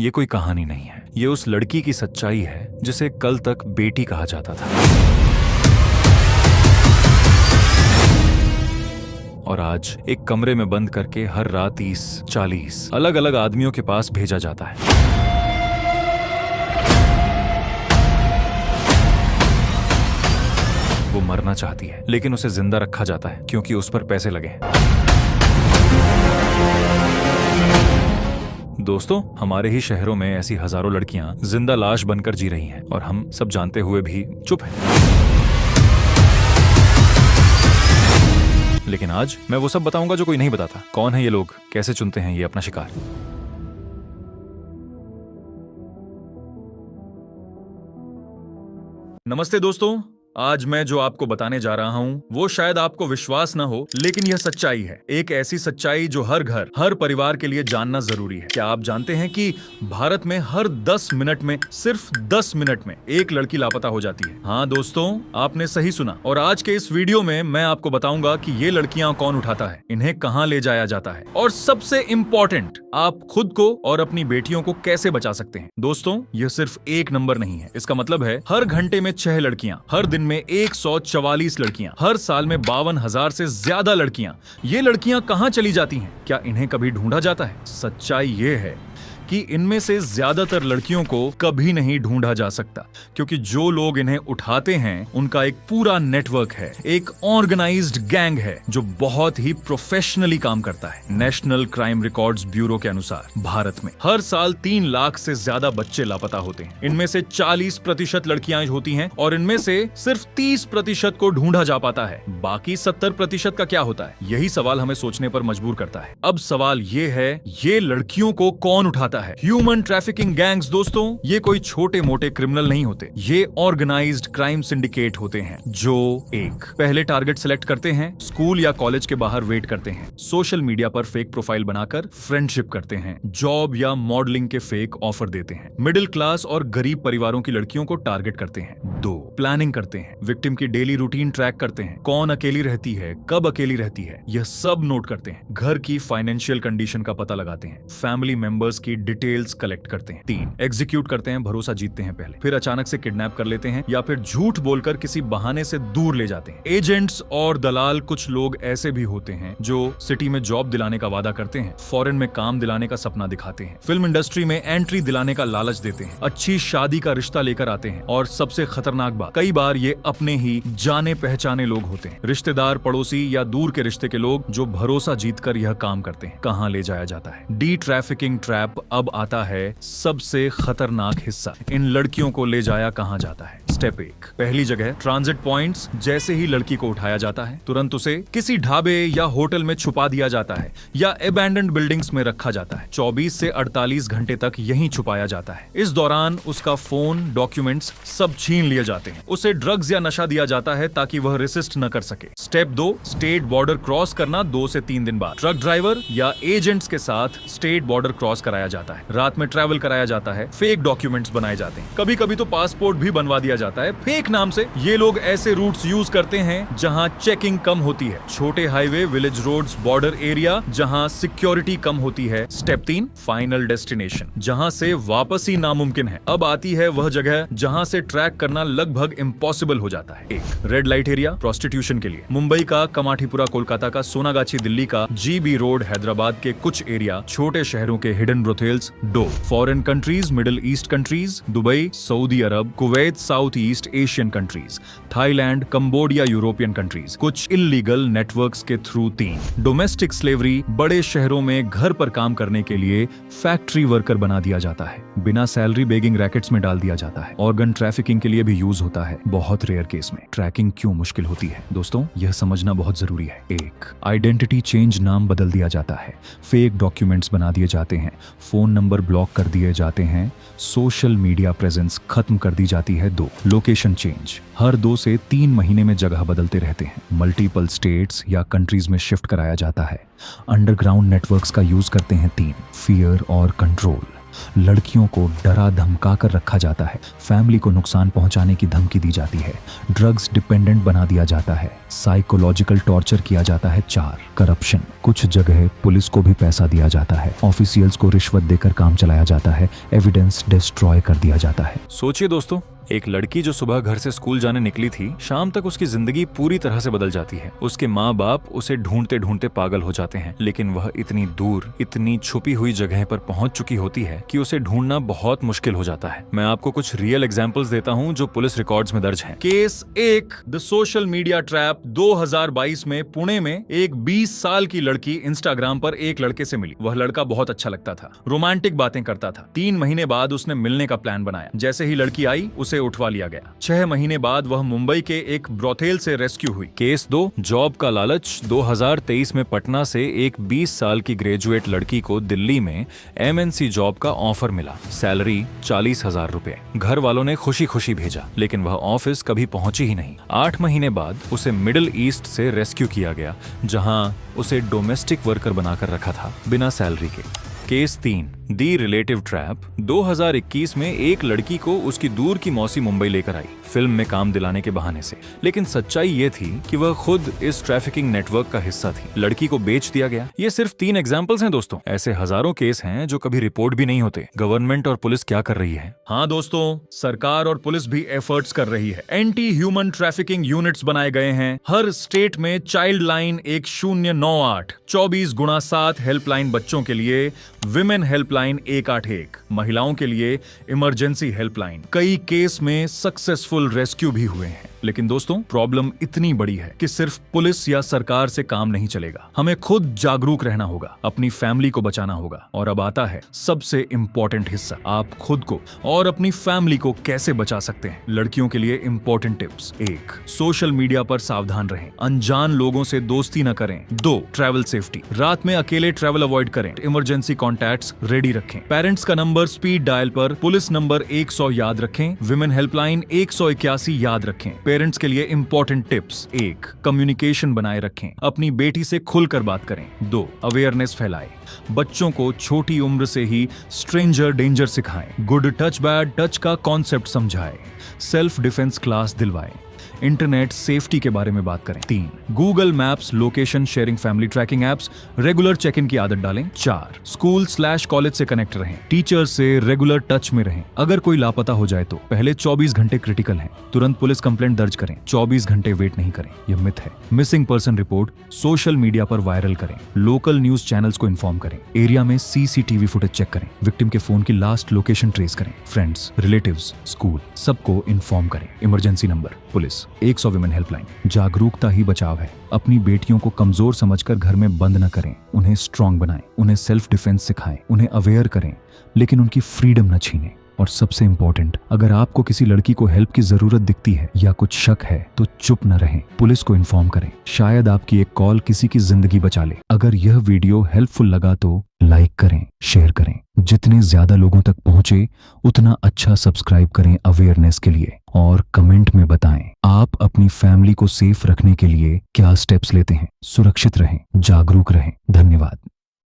ये कोई कहानी नहीं है, ये उस लड़की की सच्चाई है जिसे कल तक बेटी कहा जाता था और आज एक कमरे में बंद करके हर रात 30-40 अलग अलग आदमियों के पास भेजा जाता है। वो मरना चाहती है लेकिन उसे जिंदा रखा जाता है क्योंकि उस पर पैसे लगे हैं। दोस्तों, हमारे ही शहरों में ऐसी हजारों लड़कियां जिंदा लाश बनकर जी रही हैं और हम सब जानते हुए भी चुप हैं। लेकिन आज मैं वो सब बताऊंगा जो कोई नहीं बताता। कौन है ये लोग, कैसे चुनते हैं ये अपना शिकार। नमस्ते दोस्तों, आज मैं जो आपको बताने जा रहा हूं वो शायद आपको विश्वास न हो, लेकिन यह सच्चाई है। एक ऐसी सच्चाई जो हर घर, हर परिवार के लिए जानना जरूरी है। क्या आप जानते हैं कि भारत में हर 10 मिनट में, सिर्फ 10 मिनट में एक लड़की लापता हो जाती है। हाँ दोस्तों, आपने सही सुना। और आज के इस वीडियो में मैं आपको बताऊंगा कि ये लड़कियां कौन उठाता है, इन्हें कहां ले जाया जाता है और सबसे इंपॉर्टेंट, आप खुद को और अपनी बेटियों को कैसे बचा सकते हैं। दोस्तों, यह सिर्फ एक नंबर नहीं है। इसका मतलब है हर घंटे में 6 लड़कियां, हर दिन में 144 लड़कियां, हर साल में 52,000 से ज्यादा लड़कियां। ये लड़कियां कहां चली जाती हैं? क्या इन्हें कभी ढूंढा जाता है? सच्चाई ये है कि इनमें से ज्यादातर लड़कियों को कभी नहीं ढूंढा जा सकता, क्योंकि जो लोग इन्हें उठाते हैं उनका एक पूरा नेटवर्क है, एक ऑर्गेनाइज्ड गैंग है जो बहुत ही प्रोफेशनली काम करता है। नेशनल क्राइम रिकॉर्ड्स ब्यूरो के अनुसार भारत में हर साल 3 लाख से ज्यादा बच्चे लापता होते हैं। इनमें से 40% लड़कियां होती हैं और इनमें से सिर्फ 30% को ढूंढा जा पाता है। बाकी 70% का क्या होता है? यही सवाल हमें सोचने पर मजबूर करता है। अब सवाल ये है, ये लड़कियों को कौन उठाता है? Human trafficking gangs. दोस्तों, ये कोई छोटे मोटे क्रिमिनल नहीं होते, ये ऑर्गेनाइज्ड क्राइम सिंडिकेट होते हैं जो एक पहले टारगेट सेलेक्ट करते हैं, स्कूल या कॉलेज के बाहर वेट करते हैं, सोशल मीडिया पर फेक प्रोफाइल बनाकर फ्रेंडशिप करते हैं, जॉब या मॉडलिंग के फेक ऑफर देते हैं, मिडिल क्लास और गरीब परिवारों की लड़कियों को टारगेट करते हैं। 2, प्लानिंग करते हैं, विक्टिम की डेली रूटीन ट्रैक करते हैं, कौन अकेली रहती है, कब अकेली रहती है, यह सब नोट करते हैं, घर की फाइनेंशियल कंडीशन का पता लगाते हैं, फैमिली मेंबर्स की डिटेल्स कलेक्ट करते हैं। 3, एग्जीक्यूट करते हैं, भरोसा जीतते हैं पहले, फिर अचानक से किडनैप कर लेते हैं या फिर झूठ बोलकर किसी बहाने से दूर ले जाते हैं। एजेंट्स और दलाल, कुछ लोग ऐसे भी होते हैं जो सिटी में जॉब दिलाने का वादा करते हैं, फॉरेन में काम दिलाने का सपना दिखाते हैं, फिल्म इंडस्ट्री में एंट्री दिलाने का लालच देते हैं, अच्छी शादी का रिश्ता लेकर आते हैं और सबसे खतरनाक बात, कई बार ये अपने ही जाने पहचाने लोग होते हैं, रिश्तेदार, पड़ोसी या दूर के रिश्ते के लोग जो भरोसा जीतकर यह काम करते हैं। कहां ले जाया जाता है? D trafficking trap. अब आता है सबसे खतरनाक हिस्सा, इन लड़कियों को ले जाया कहां जाता है। स्टेप 1, पहली जगह ट्रांजिट पॉइंट्स। जैसे ही लड़की को उठाया जाता है, तुरंत उसे किसी ढाबे या होटल में छुपा दिया जाता है या अबैंडन्ड बिल्डिंग्स में रखा जाता है। 24 से 48 घंटे तक यहीं छुपाया जाता है। इस दौरान उसका फोन, डॉक्यूमेंट्स सब छीन लिए जाते हैं। उसे ड्रग्स या नशा दिया जाता है ताकि वह रेसिस्ट न कर सके। स्टेप 2, स्टेट बॉर्डर क्रॉस करना। 2 से 3 दिन बाद ट्रक ड्राइवर या एजेंट्स के साथ स्टेट बॉर्डर क्रॉस कराया जाता है। रात में ट्रैवल कराया जाता है, फेक डॉक्यूमेंट्स बनाए जाते हैं, कभी कभी तो पासपोर्ट भी बनवा दिया जाता है फेक नाम से। ये लोग ऐसे रूट्स यूज करते हैं जहां चेकिंग कम होती है, छोटे highway, village roads, border area जहां सिक्योरिटी कम होती है। स्टेप 3, फाइनल डेस्टिनेशन, जहां से वापसी नामुमकिन है। अब आती है वह जगह जहां से ट्रैक करना लगभग इम्पॉसिबल हो जाता है। 1, रेड लाइट एरिया, प्रोस्टिट्यूशन के लिए, मुंबई का कमाठीपुरा, कोलकाता का सोनागाछी, दिल्ली का GB रोड, हैदराबाद के कुछ एरिया, छोटे शहरों के hidden brothels. 2, foreign countries, middle east countries, Dubai, Saudi Arab, Kuwait, south east Asian countries, Thailand, Cambodia, European countries, कुछ इल्लीगल नेटवर्क्स के थ्रू। 3, डोमेस्टिक स्लेवरी, बड़े शहरों में घर पर काम करने के लिए फैक्ट्री वर्कर बना दिया जाता है, बिना सैलरी बेगिंग रैकेट्स में डाल दिया जाता है। ऑर्गन ट्रैफिकिंग के लिए भी यूज होता है, बहुत रेयर केस में। ट्रैकिंग क्यों मुश्किल होती है? दोस्तों, यह समझना बहुत जरूरी है। 1, आइडेंटिटी चेंज, नाम बदल दिया जाता है, फेक डॉक्यूमेंट्स बना दिए जाते हैं, फोन नंबर ब्लॉक कर दिए जाते हैं, सोशल मीडिया प्रेजेंस खत्म कर दी जाती है। 2, लोकेशन चेंज, हर 2 से 3 महीने में जगह बदलते रहते हैं, मल्टीपल स्टेट्स या कंट्रीज में शिफ्ट कराया जाता है, अंडरग्राउंड नेटवर्क्स का यूज करते हैं। 3, फियर और कंट्रोल, लड़कियों को डरा धमका कर रखा जाता है, फैमिली को नुकसान पहुंचाने की धमकी दी जाती है, ड्रग्स डिपेंडेंट बना दिया जाता है, साइकोलॉजिकल टॉर्चर किया जाता है। 4 करप्शन, कुछ जगह पुलिस को भी पैसा दिया जाता है, ऑफिशियल्स को रिश्वत देकर काम चलाया जाता है, एविडेंस डिस्ट्रॉय कर दिया जाता है। सोचिए दोस्तों, एक लड़की जो सुबह घर से स्कूल जाने निकली थी, शाम तक उसकी जिंदगी पूरी तरह से बदल जाती है। उसके माँ बाप उसे ढूंढते ढूंढते पागल हो जाते हैं, लेकिन वह इतनी दूर, इतनी छुपी हुई जगह पर पहुंच चुकी होती है कि उसे ढूंढना बहुत मुश्किल हो जाता है। मैं आपको कुछ रियल एग्जांपल्स देता हूं जो पुलिस रिकॉर्ड्स में दर्ज हैं। Case 1, the social media trap. 2022 में पुणे में एक 20 साल की लड़की इंस्टाग्राम पर एक लड़के से मिली। वह लड़का बहुत अच्छा लगता था, रोमांटिक बातें करता था। 3 महीने बाद उसने मिलने का प्लान बनाया। जैसे ही लड़की आई, उसे उठवा लिया गया। 6 महीने बाद वह मुंबई के एक ब्रोथेल से रेस्क्यू हुई। केस 2, जॉब का लालच। 2023 में पटना से एक 20 साल की ग्रेजुएट लड़की को दिल्ली में MNC जॉब का ऑफर मिला। सैलरी 40,000 रुपए। घर वालों ने खुशी खुशी भेजा, लेकिन वह ऑफिस कभी पहुंची ही नहीं। 8 महीने बाद उसे मिडिल ईस्ट से रेस्क्यू किया गया, जहां उसे डोमेस्टिक वर्कर बनाकर रखा था, बिना सैलरी के। केस 3, दी रिलेटिव ट्रैप। 2021 में एक लड़की को उसकी दूर की मौसी मुंबई लेकर आई, फिल्म में काम दिलाने के बहाने से। लेकिन सच्चाई ये थी कि वह खुद इस ट्रैफिकिंग नेटवर्क का हिस्सा थी। लड़की को बेच दिया गया। ये सिर्फ 3 एग्जांपल्स हैं दोस्तों। ऐसे हजारों केस हैं जो कभी रिपोर्ट भी नहीं होते। गवर्नमेंट और पुलिस क्या कर रही है? हाँ दोस्तों, सरकार और पुलिस भी एफर्ट्स कर रही है। एंटी ह्यूमन ट्रैफिकिंग यूनिट्स बनाए गए हैं। हर स्टेट में चाइल्ड लाइन 1098, 24x7 हेल्पलाइन बच्चों के लिए, विमेन हेल्पलाइन 181, महिलाओं के लिए इमरजेंसी हेल्पलाइन। कई केस में सक्सेसफुल रेस्क्यू भी हुए हैं। लेकिन दोस्तों, प्रॉब्लम इतनी बड़ी है कि सिर्फ पुलिस या सरकार से काम नहीं चलेगा। हमें खुद जागरूक रहना होगा, अपनी फैमिली को बचाना होगा। और अब आता है सबसे इंपॉर्टेंट हिस्सा, आप खुद को और अपनी फैमिली को कैसे बचा सकते हैं। लड़कियों के लिए इंपॉर्टेंट टिप्स। 1, सोशल मीडिया पर सावधान रहें, अनजान लोगों से दोस्ती न करें। 2, ट्रैवल सेफ्टी, रात में अकेले ट्रैवल अवॉइड करें। इमरजेंसी कॉन्टैक्ट्स रेडी रखें। पेरेंट्स का नंबर स्पीड डायल पर, पुलिस नंबर 100 याद रखें। विमेन हेल्पलाइन 181 याद रखें। पेरेंट्स के लिए इंपॉर्टेंट टिप्स। 1, कम्युनिकेशन बनाए रखें, अपनी बेटी से खुलकर बात करें। 2, अवेयरनेस फैलाएं, बच्चों को छोटी उम्र से ही स्ट्रेंजर डेंजर सिखाएं। गुड टच बैड टच का कॉन्सेप्ट समझाएं। सेल्फ डिफेंस क्लास दिलवाएं। इंटरनेट सेफ्टी के बारे में बात करें। 3, Google maps, location sharing, family tracking apps, regular check in की आदत डालें। 4, स्कूल/कॉलेज से कनेक्ट रहें, टीचर से रेगुलर टच में रहें। अगर कोई लापता हो जाए तो पहले 24 घंटे क्रिटिकल हैं, तुरंत पुलिस कंप्लेंट दर्ज करें। 24 घंटे वेट नहीं करें, यह मिथ है। Missing person report social media पर वायरल करें। लोकल न्यूज चैनल्स को इन्फॉर्म करें। एरिया में CCTV फुटेज चेक करें। विक्टिम के फोन की लास्ट लोकेशन ट्रेस करें। फ्रेंड्स, रिलेटिव्स, स्कूल, सबको इन्फॉर्म करें। Emergency number, police 100 women helpline. जागरूकता ही बचाव है। अपनी बेटियों को कमजोर समझकर घर में बंद न करें, उन्हें स्ट्रांग बनाएं, उन्हें सेल्फ डिफेंस सिखाएं, उन्हें अवेयर करें, लेकिन उनकी फ्रीडम न छीनें। और सबसे इंपॉर्टेंट, अगर आपको किसी लड़की को हेल्प की जरूरत दिखती है या कुछ शक है तो चुप न रहें, पुलिस को इन्फॉर्म करें। शायद आपकी एक कॉल किसी की जिंदगी बचा ले। अगर यह वीडियो हेल्पफुल लगा तो लाइक करें, शेयर करें। जितने ज्यादा लोगों तक पहुंचे उतना अच्छा। सब्सक्राइब करें अवेयरनेस के लिए और कमेंट में बताएं आप अपनी फैमिली को सेफ रखने के लिए क्या स्टेप्स लेते हैं। सुरक्षित रहें, जागरूक रहें। धन्यवाद।